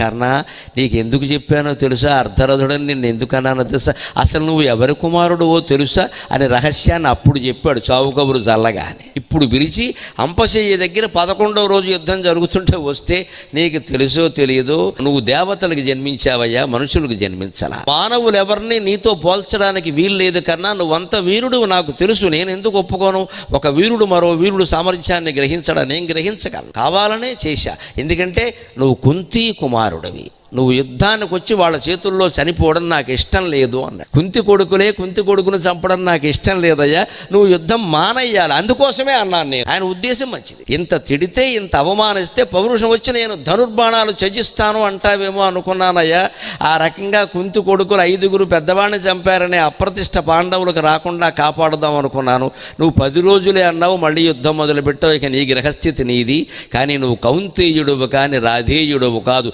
కర్ణ, నీకు ఎందుకు చెప్పానో తెలుసా, అర్ధరథుడని నిన్ను ఎందుకు అన్నానో తెలుసా, అసలు నువ్వు ఎవరి కుమారుడువో తెలుసా అని రహస్యాన్ని అప్పుడు చెప్పాడు చావు కబురు చల్లగానే. ఇప్పుడు పిలిచి అంపశయ్య దగ్గర 11వ రోజు యుద్ధం జరుగుతుంటే వస్తే, నీకు తెలుసో తెలియదో నువ్వు దేవతలకు జన్మించావయ్యా, మనుషులకు జన్మించలా. మానవులు ఎవరిని నీతో పోల్చడానికి వీలు లేదు కన్నా, నువ్వంత వీరుడు నాకు తెలుసు, నేను ఎందుకు ఒప్పుకోను. ఒక వీరుడు మరో వీరుడు సామర్థ్యాన్ని గ్రహించడం నేను గ్రహించగలను, కావాలనే చేశా. ఎందుకంటే నువ్వు కుంతి కుమారుడివి, నువ్వు యుద్ధానికి వచ్చి వాళ్ళ చేతుల్లో చనిపోవడం నాకు ఇష్టం లేదు అన్నాడు. కుంతి కొడుకును చంపడం నాకు ఇష్టం లేదయ్యా, నువ్వు యుద్ధం మానయ్యాలి, అందుకోసమే అన్నాను నేను. ఆయన ఉద్దేశం మంచిది. ఇంత తిడితే, ఇంత అవమానిస్తే పౌరుషం వచ్చి నేను ధనుర్బాణాలు త్యజిస్తాను అంటావేమో అనుకున్నానయ్యా. ఆ రకంగా కుంతి కొడుకులు 5గురు పెద్దవాడిని చంపారనే అప్రతిష్ట పాండవులకు రాకుండా కాపాడుదాం అనుకున్నాను. నువ్వు 10 రోజులే అన్నావు, మళ్ళీ యుద్ధం మొదలుపెట్టావు. ఇక నీ గ్రహస్థితి నీది, కానీ నువ్వు కౌంతేయుడువు కానీ రాధేయుడువు కాదు.